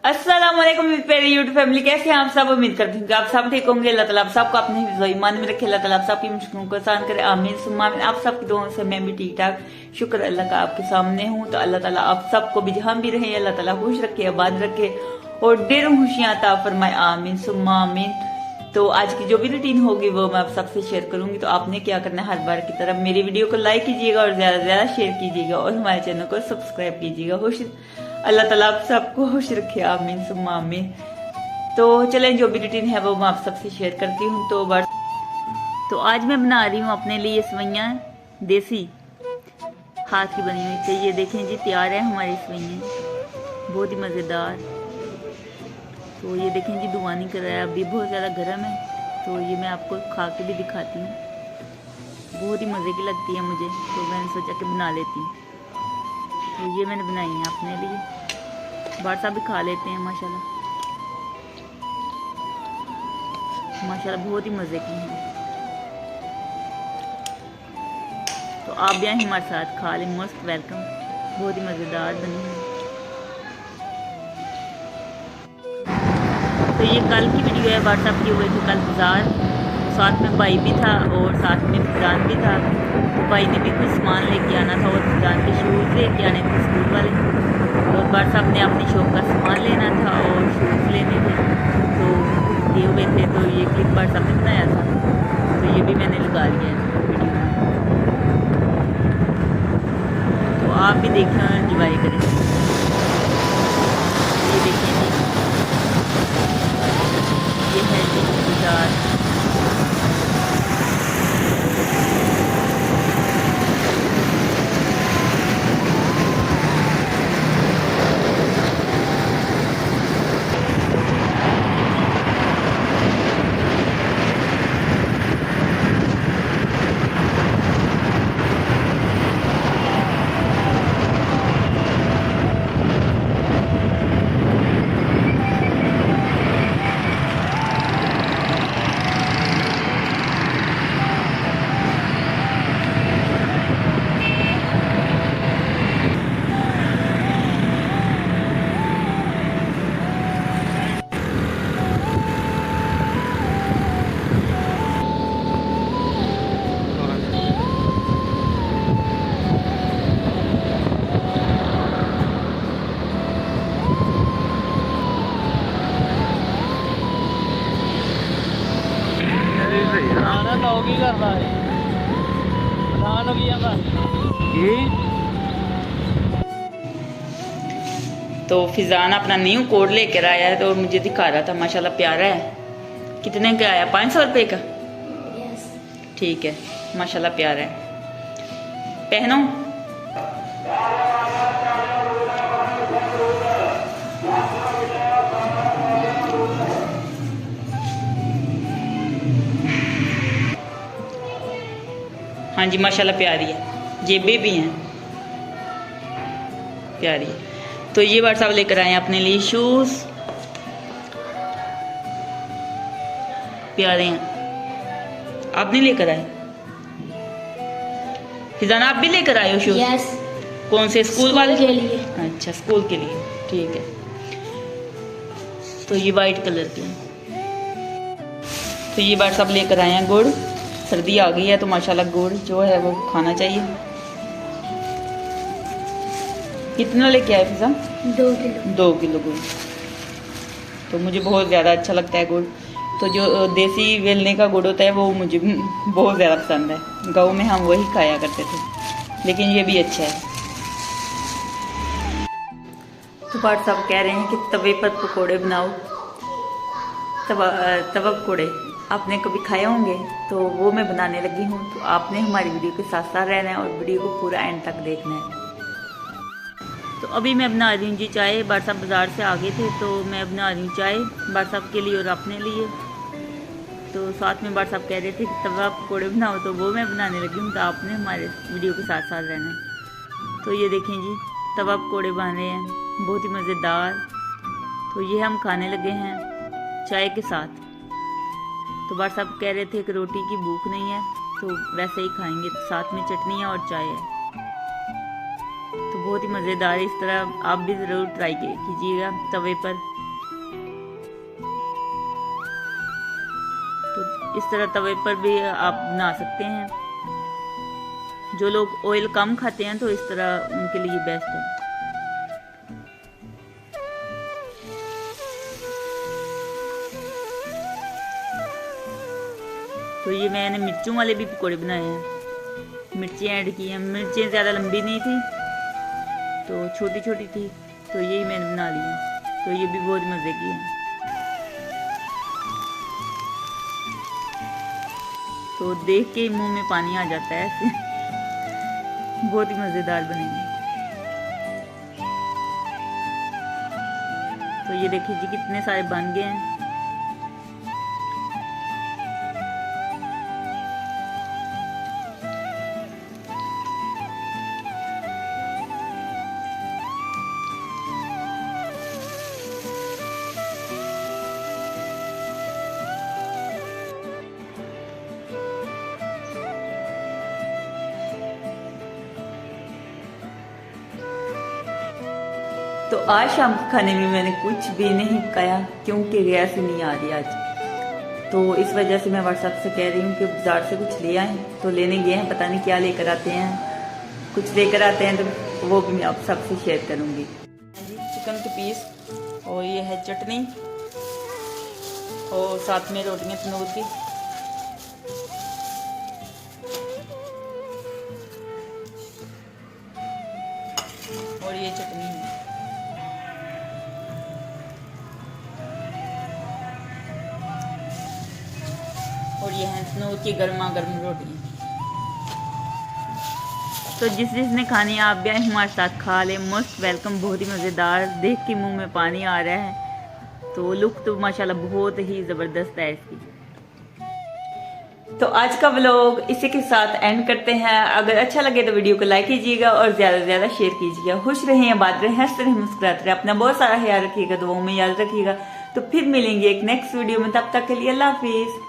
अस्सलाम वालेकुम मेरी यूट्यूब फैमिली, कैसे हैं आप सब। उम्मीद करती हूँ कि आप सब ठीक होंगे। अल्लाह ताला आप सबको अपने हिफ्ज़ ईमान में रखे। अल्लाह ताला आप सबकी मुश्किलों को आसान करे, आमीन सुम्मा आमीन। आप सबकी दुआओं से मैं भी ठीक ठाक, शुक्र अल्लाह का आपके सामने हूँ। तो अल्लाह ताला आप सबको भी जहाँ भी रहे अल्लाह ताला खुश रखे, आबाद रखे और ढेर खुशियाँ अता फरमाए, आमीन सुम्मा आमीन। तो आज की जो भी रूटीन होगी वो मैं आप सबसे शेयर करूंगी। तो आपने क्या करना है, हर बार की तरह मेरी वीडियो को लाइक कीजिएगा और ज्यादा से ज्यादा शेयर कीजिएगा और हमारे चैनल को सब्सक्राइब कीजिएगा। अल्लाह ताला आप सबको खुश रखे, आमीन सुम्मा आमीन। तो चलें, जो भी रूटीन है वो मैं आप सबसे शेयर करती हूँ। तो आज मैं बना रही हूँ अपने लिए सेवइयाँ देसी हाथ की बनी हुई। तो ये देखें जी, तैयार है हमारी सेवइयाँ, बहुत ही मज़ेदार। तो ये देखें जी, धुआं नहीं कर रहा है, अभी बहुत ज़्यादा गर्म है। तो ये मैं आपको खा के भी दिखाती हूँ, बहुत ही मज़े की लगती है मुझे। तो मैंने सोचा कि बना लेती हूँ। तो ये मैंने बनाई है अपने लिए, बाहर साहब भी खा लेते हैं माशाल्लाह माशाल्लाह, बहुत ही मज़े की हैं। तो आप भी आए हमारे साथ खा लें, मोस्ट वेलकम, बहुत ही मज़ेदार बनी है। तो ये कल की वीडियो है, व्हाट्सएप की हुई थी कल बाज़ार, साथ में भाई भी था और साथ में फैजान भी था। तो भाई ने भी कुछ सामान लेके आना था और फैजान के शूज़ लेके आने थे स्कूल वाले, और बार साहब ने अपनी शॉप का सामान लेना था और शूज़ लेने थे, तो दिए हुए थे। तो ये क्लिप बार साहब ने बनाया था, तो ये भी मैंने लगा लिया है वीडियो में। तो आप भी देखें और एंजॉय करें। ये देखें जी, ये है जी बाजार। तो फिजान अपना न्यू कोड लेकर आया है, तो मुझे दिखा रहा था, माशाल्लाह प्यारा है। कितने का आया? 500 रुपये का। ठीक है, माशाल्लाह प्यारा है, पहनो। हाँ जी, माशाल्लाह प्यारी है, जेबें भी हैं प्यारी है। तो ये बार साहब लेकर आए हैं अपने लिए शूज़, प्यारे हैं। आप नहीं लेकर आए? फिजाना आप भी लेकर आए हो शूज़? यस। कौन से? स्कूल वाले के लिए। अच्छा, स्कूल के लिए, ठीक है। तो ये वाइट कलर के हैं। तो ये बार साहब लेकर आए हैं गुड़, सर्दी आ गई है तो माशाल्लाह गुड़ जो है वो खाना चाहिए। कितना लेके आए फिजा? 2 किलो। 2 किलो गुड़। तो मुझे बहुत ज़्यादा अच्छा लगता है गुड़। तो जो देसी वेलने का गुड़ होता है वो मुझे बहुत ज़्यादा पसंद है। गाँव में हम वही खाया करते थे, लेकिन ये भी अच्छा है। तो पाठ साहब कह रहे हैं कि तवे पर पकोड़े बनाओ। तवा पकोड़े आपने कभी खाए होंगे, तो वो मैं बनाने लगी हूँ। तो आपने हमारी वीडियो के साथ साथ रहना है और वीडियो को पूरा एंड तक देखना है। तो अभी मैं बना रही हूँ जी चाय। बार साहब बाज़ार से आ गए थे, तो मैं बना रही हूँ चाय बार साहब के लिए और अपने लिए। तो साथ में बार साहब कह रहे थे कि तवा पकौड़े बनाओ, तो वो मैं बनाने लगी हूँ। तो आपने हमारे वीडियो के साथ साथ रहना है। तो ये देखें जी, तवा पकौड़े बन रहे हैं, बहुत ही मज़ेदार। तो ये हम खाने लगे हैं चाय के साथ। तो बार साहब कह रहे थे कि रोटी की भूख नहीं है, तो वैसे ही खाएंगे, साथ में चटनी है और चाय है। तो बहुत ही मज़ेदार है। इस तरह आप भी ज़रूर ट्राई कीजिएगा तवे पर इस तरह तवे पर भी आप बना सकते हैं। जो लोग ऑयल कम खाते हैं तो इस तरह उनके लिए बेस्ट है। तो ये मैंने मिर्चों वाले भी पकौड़े बनाए हैं, मिर्ची ऐड की हैं। मिर्चें ज़्यादा लंबी नहीं थी तो छोटी छोटी थी, तो यही मैंने बना ली है। तो ये भी बहुत मज़े की है। तो देख के मुंह में पानी आ जाता है ऐसे। बहुत ही मज़ेदार बनेंगे। तो ये देखिए जी कितने सारे बन गए हैं। तो आज शाम के खाने में मैंने कुछ भी नहीं पकाया क्योंकि गैस नहीं आ रही आज। तो इस वजह से मैं व्हाट्सएप से कह रही हूँ कि बाजार से कुछ ले आए। तो लेने गए हैं, पता नहीं क्या लेकर आते हैं। कुछ लेकर आते हैं तो वो भी मैं आप सबसे शेयर करूँगी। चिकन के पीस और ये है चटनी और साथ में रोटियाँ तंदूर की। और ये चटनी है। और ये है तंदूर की गर्मा गर्म रोटी। तो जिसने खानी है आप भी आए हमारे साथ खा ले, मोस्ट वेलकम। बहुत ही मज़ेदार, देख के मुंह में पानी आ रहा है। तो लुक तो माशाल्लाह बहुत ही ज़बरदस्त है इसकी। तो आज का व्लॉग इसी के साथ एंड करते हैं। अगर अच्छा लगे तो वीडियो को लाइक कीजिएगा और ज़्यादा से ज़्यादा शेयर कीजिएगा। खुश रहें, आबाद रहें, हंसते रहें, मुस्कुराते रहें। अपना बहुत सारा ख्याल रखिएगा, दुआओं में याद रखिएगा। तो फिर मिलेंगे एक नेक्स्ट वीडियो में, तब तक के लिए अल्लाह हाफिज़।